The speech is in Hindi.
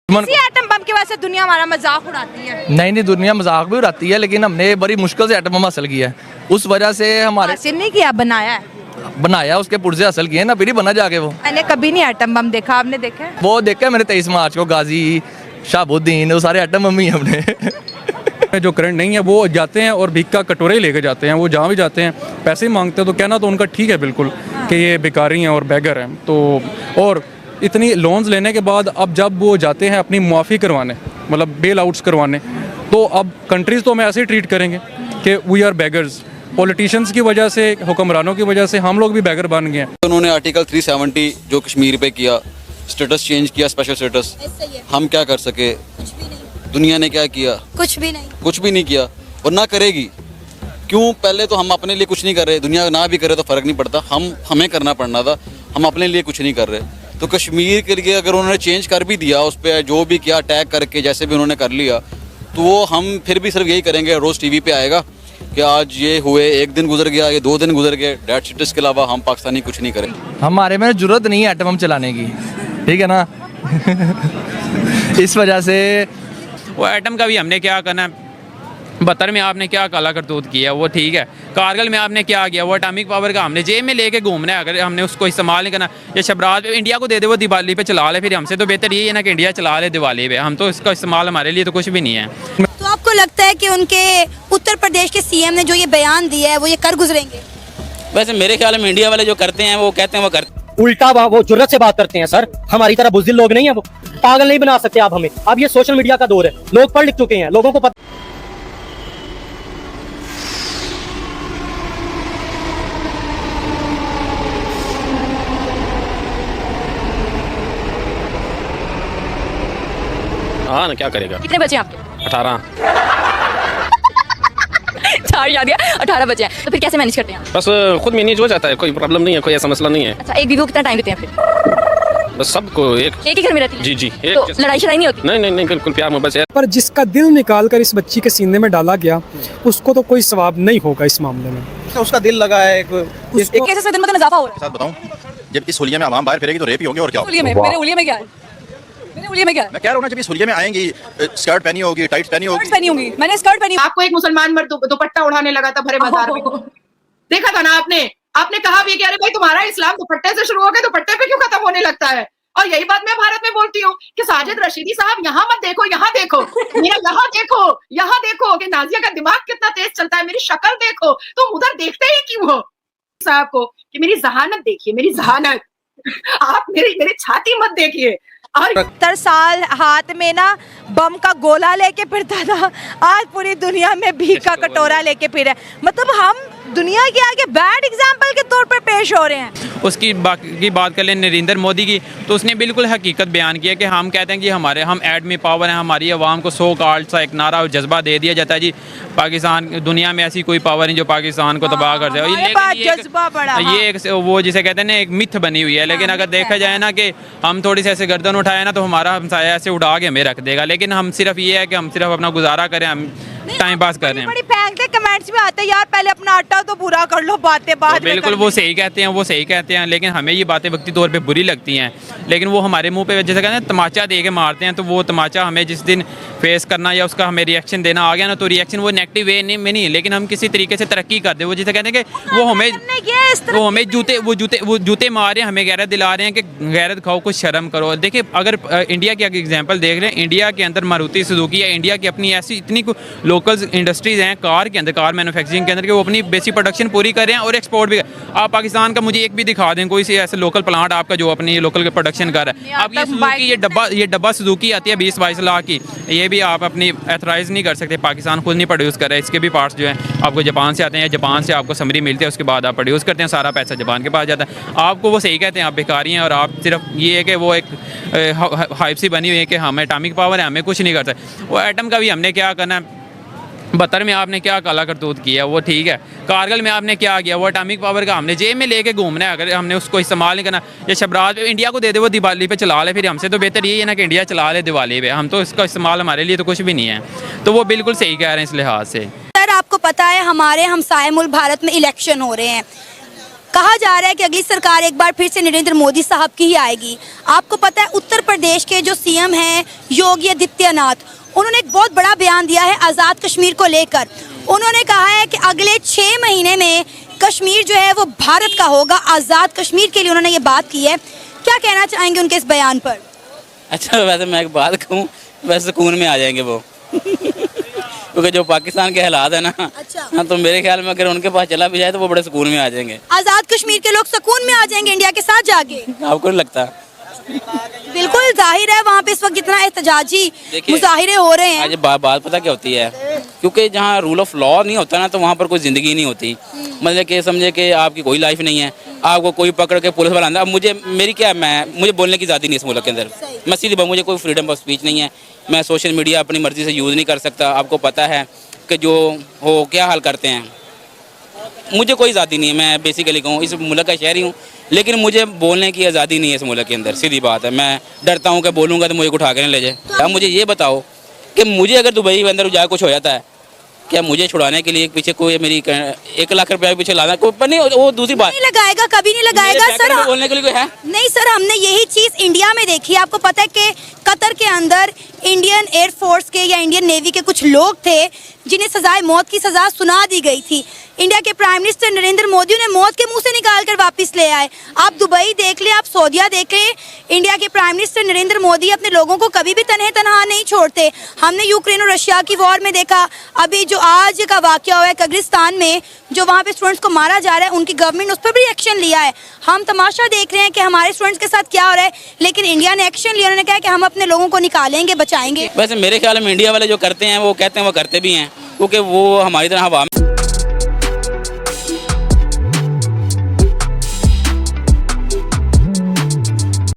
इसी एटम बम की वजह से दुनिया हमारा मजाक उड़ाती है। नहीं, दुनिया मजाक भी उड़ाती है, लेकिन हमने बड़ी मुश्किल से एटम बम हासिल किया है। उस वजह से हमारे हासिल नहीं किया, बनाया है। बनाया, उसके पुर्जे हासिल किए ना, फिर ही बना जाके वो। मैंने कभी नहीं एटम बम देखा, आपने देखा है? वो देखा मैंने 23 मार्च को, गाजी, शाहबुद्दीन, वो सारे एटम बम ही हैं अपने। जो करंट नहीं है वो जाते हैं और भीख का कटोरे ही लेके जाते हैं। वो जहाँ भी जाते हैं पैसे ही मांगते हैं, तो कहना तो उनका ठीक है बिल्कुल कि ये बेकारी हैं और बैगर हैं। तो और इतनी लोन्स लेने के बाद अब जब वो जाते हैं अपनी मुआफ़ी करवाने, मतलब बेल आउट्स करवाने, तो अब कंट्रीज़ तो हमें ऐसे ही ट्रीट करेंगे कि वी आर बैगर्स। पॉलिटिशियंस की वजह से, हुक्मरानों की वजह से हम लोग भी बैगर बन गए हैं। उन्होंने आर्टिकल 370 जो कश्मीर पे किया, स्टेटस चेंज किया, स्पेशल स्टेटस, हम क्या कर सके? दुनिया ने क्या किया? कुछ भी नहीं किया और ना करेगी। क्यों? पहले तो हम अपने लिए कुछ नहीं कर रहे, दुनिया ना भी करे तो फ़र्क नहीं पड़ता, हमें करना पड़ना था, हम अपने लिए कुछ नहीं कर रहे। तो कश्मीर के लिए अगर उन्होंने चेंज कर भी दिया, उस पर जो भी किया अटैक करके, जैसे भी उन्होंने कर लिया, तो वो हम फिर भी सिर्फ यही करेंगे, रोज़ टीवी पे आएगा कि आज ये हुए, एक दिन गुजर गया, ये 2 दिन गुजर गए, डेट स्टेटस के अलावा हम पाकिस्तानी कुछ नहीं करें। हमारे में ज़रूरत नहीं है एटम बम चलाने की, ठीक है ना। इस वजह से वो एटम का भी हमने क्या करना है। 72 में आपने क्या काला करतूत किया, वो ठीक है। कारगिल में आपने क्या किया, वो एटॉमिक पावर का हमने जेब में लेके घूमना है, अगर हमने उसको इस्तेमाल नहीं करना। या शबरात इंडिया को दे दे, वो दिवाली पे चला ले, फिर हमसे तो बेहतर ये है ना कि इंडिया चला ले दिवाली पे। हम तो इसका इस्तेमाल, हमारे लिए तो कुछ भी नहीं है। तो आपको लगता है कि उनके उत्तर प्रदेश के सीएम ने जो ये बयान दिया है वो ये कर गुजरेंगे? वैसे मेरे ख्याल में इंडिया वाले जो करते हैं वो कहते हैं वो करते हैं। उल्टा वो जुर्रत से बात करते हैं सर, हमारी तरह बुज़दिल लोग नहीं है, वो पागल नहीं बना सकते आप हमें। अब ये सोशल मीडिया का दौर है, लोग पढ़ लिख चुके हैं, लोगों को पता। हाँ ना, क्या करेगा। कितने बचे आपके? 18। 4 याद दिया, 18 बचे हैं, तो फिर कैसे मैनेज करते हैं? बस खुद मैनेज हो जाता है, कोई प्रॉब्लम नहीं है, कोई ऐसा मसला नहीं है। अच्छा, एक बीवी को कितना टाइम देते हैं फिर? बस सबको एक ही घर में रहती है? जी तो लड़ाई शड़ाई नहीं होती? नहीं बिल्कुल प्यार मोहब्बत है। पर जिसका दिल निकाल कर इस बच्ची के सीने में डाला गया, उसको तो कोई सवाब नहीं होगा इस मामले में। उसका दिल लगा है, एक केसेस में दिन ब दिन इजाफा हो रहा है। साथ बताऊं, जब इस हुलिया में आवाम बाहर फिरेगी तो रेप ही होंगे और क्या होगा। मेरे हुलिया में क्या है? मेरे हुलिया में क्या है? मैं कह रहा हूं ना, जब इस हुलिया में आएंगी, स्कर्ट पहनी होगी, टाइट्स पहनी होगी, मैंने स्कर्ट पहनी। आपको एक मुसलमान मर्द दुपट्टा उड़ाने लगा था भरे बाजार में, देखा था ना आपने कहा भी कि अरे भाई तुम्हारा इस्लाम दुपट्टे से शुरू हो गया, दुपट्टे पे क्यों खत्म होने लगता है? और यही बात मैं भारत में बोलती हूँ कि साजिद रशीदी साहब यहाँ मत देखो, यहाँ देखो, यहाँ देखो कि नाजिया का दिमाग कितना तेज चलता है, मेरी शक्ल देखो, तुम उधर देखते ही क्यों हो साहब को कि मेरी जहानत देखिए, मेरी जहानत, आप मेरी छाती मत देखिए। और 70 साल हाथ में ना बम का गोला लेके फिरता था, आज पूरी दुनिया में भीख का कटोरा लेके फिरे। मतलब हम दुनिया के आगे बैड एग्जाम्पल के तौर पर पेश हो रहे हैं। उसकी बात कर लें नरेंद्र मोदी की, तो उसने बिल्कुल हकीकत बयान किया कि हम कहते हैं कि हम एडमी पावर हैं, हमारी आवाम को सो कॉल्ड सा एक नारा और जज्बा दे दिया जाता है जी पाकिस्तान दुनिया में ऐसी कोई पावर नहीं जो पाकिस्तान को तबाह कर जाए। ये एक वो जिसे कहते हैं ना एक मिथ बनी हुई है। लेकिन अगर देखा जाए ना कि हम थोड़ी सी ऐसे गर्दन उठाए ना तो हमारा हमसाया ऐसे उड़ा के हमें रख देगा। लेकिन हम सिर्फ ये है कि हम सिर्फ अपना गुजारा करें, हम टाइम पास कर रहे हैं। कमेंट्स में आते हैं यार पहले अपना आटा तो पूरा कर लो, बातें बाद में। बिल्कुल वो सही कहते हैं, लेकिन हमें ये बातें वक्ती तौर पे बुरी लगती हैं। लेकिन वो हमारे मुंह पे जैसे कहते हैं तमाचा दे के मारते हैं, तो वो तमाचा हमें जिस दिन फेस करना या उसका हमें रिएक्शन देना आ गया ना, तो रिएक्शन वो नेगेटिव वे में नहीं है, लेकिन हम किसी तरीके से तरक्की कर दे। वो जैसे कहते हैं कि वो हमें जूते मार रहे हैं, हमें गैरत दिला रहे हैं कि गैरत खाओ, कुछ शर्म करो। देखिए अगर इंडिया की एग्जाम्पल देख लें, इंडिया के अंदर मारुति सुजुकी या इंडिया की अपनी ऐसी इतनी लोकल इंडस्ट्रीज़ हैं कार के अंदर, कार मैन्युफैक्चरिंग के अंदर, कि वो अपनी बेसिक प्रोडक्शन पूरी कर रहे हैं और एक्सपोर्ट भी। आप पाकिस्तान का मुझे एक भी दिखा दें कोई सी ऐसे लोकल प्लांट आपका जो अपनी लोकल प्रोडक्शन कर रहा है। आपकी सुजुकी ये डब्बा सुजुकी आती है 20-22 लाख की, ये भी आप अपनी एथराइज नहीं कर सकते, पाकिस्तान खुद नहीं प्रोड्यूस कर रहा है। इसके भी पार्ट्स जो हैं आपको जापान से आते हैं, जापान से आपको समरी मिलती है, उसके बाद आप प्रोड्यूस करते हैं, सारा पैसा जापान के पास जाता है। आपको वो सही कहते हैं आप बेकारी हैं, और आप सिर्फ ये है कि वो एक हाइप सी बनी हुई है कि हम एटॉमिक पावर है, हमें कुछ नहीं कर सकते। वो एटम का भी हमने क्या करना है। 72 में आपने क्या काला करतूत किया, वो ठीक है। कारगिल में आपने क्या किया, वो एटॉमिक पावर का हमने जेब में लेके घूमना है, अगर हमने उसको इस्तेमाल नहीं करना। या शबरात इंडिया को दे दे, वो दिवाली पे चला ले, फिर हमसे तो बेहतर ये है ना कि इंडिया चला ले दिवाली पे। हम तो इसका इस्तेमाल, हमारे लिए तो कुछ भी नहीं है। तो वो बिल्कुल सही कह रहे हैं इस लिहाज से। सर आपको पता है हमारे हमसाए मुल्क भारत में इलेक्शन हो रहे हैं, कहा जा रहा है कि अगली सरकार एक बार फिर से नरेंद्र मोदी साहब की ही आएगी। आपको पता है उत्तर प्रदेश के जो सीएम हैं योगी आदित्यनाथ, उन्होंने एक बहुत बड़ा बयान दिया है आज़ाद कश्मीर को लेकर। उन्होंने कहा है कि अगले 6 महीने में कश्मीर जो है वो भारत का होगा, आज़ाद कश्मीर के लिए उन्होंने ये बात की है। क्या कहना चाहेंगे उनके इस बयान पर? अच्छा, वैसे मैं एक बात कहूँ, वैसे सुकून में आ जाएंगे वो क्योंकि जो पाकिस्तान के हालात है ना, अच्छा। तो मेरे ख्याल में अगर उनके पास चला भी जाए तो वो बड़े सुकून में आ जाएंगे। आज़ाद कश्मीर के लोग सुकून में आ जाएंगे इंडिया के साथ जाके? आपको नहीं लगता? बिल्कुल जाहिर है, वहाँ पे इस वक्त इतना एहतजाजी मुजाहिरे हो रहे हैं। आज बात पता क्या होती है, क्योंकि जहाँ रूल ऑफ लॉ नहीं होता ना, तो वहाँ पर कोई ज़िंदगी नहीं होती। मतलब कि समझे कि आपकी कोई लाइफ नहीं है, आपको कोई पकड़ के पुलिस वाला, अब मुझे बोलने की आज़ादी नहीं है इस मुल्क के अंदर। मैं सीधी बात, मुझे कोई फ्रीडम ऑफ स्पीच नहीं है, मैं सोशल मीडिया अपनी मर्जी से यूज़ नहीं कर सकता। आपको पता है कि जो हो क्या हाल करते हैं, मुझे कोई आज़ादी नहीं है। मैं बेसिकली कहूँ इस मुल्क का शहरी हूँ, लेकिन मुझे बोलने की आज़ादी नहीं है इस मुल्क के अंदर, सीधी बात है। मैं डरता हूँ कि बोलूँगा तो मुझे उठा के नहीं ले जाए। अब मुझे ये बताओ कि मुझे अगर दुबई के अंदर जाए कुछ हो जाता है, क्या मुझे छुड़ाने के लिए पीछे कोई मेरी 1 लाख रुपया पीछे लाना कोई नहीं? वो दूसरी बात नहीं लगाएगा, कभी नहीं लगाएगा सर। बोलने के लिए कोई है नहीं सर, हमने यही चीज़ इंडिया में देखी। आपको पता है कि कतर के अंदर इंडियन एयरफोर्स के या इंडियन नेवी के कुछ लोग थे जिन्हें सजाए मौत की सज़ा सुना दी गई थी। इंडिया के प्राइम मिनिस्टर नरेंद्र मोदी उन्हें मौत के मुंह से निकाल कर वापस ले आए। आप दुबई देख ले, आप सऊदीया देख ले, इंडिया के प्राइम मिनिस्टर नरेंद्र मोदी अपने लोगों को कभी भी तन्हे तनहा नहीं छोड़ते। हमने यूक्रेन और रशिया की वॉर में देखा, अभी जो आज का वाकया हुआ है कब्रिस्तान में, जो वहाँ पे स्टूडेंट्स को मारा जा रहा है, उनकी गवर्नमेंट उस पर भी एक्शन लिया है। हम तमाशा देख रहे हैं कि हमारे स्टूडेंट्स के साथ क्या हो रहा है, लेकिन इंडिया ने एक्शन लिया। उन्होंने कहा कि हम अपने लोगों को निकालेंगे, बचाएंगे। वैसे मेरे ख्याल में इंडिया वाले जो करते हैं वो कहते हैं वो करते भी हैं, क्योंकि वो हमारी तरह हवा में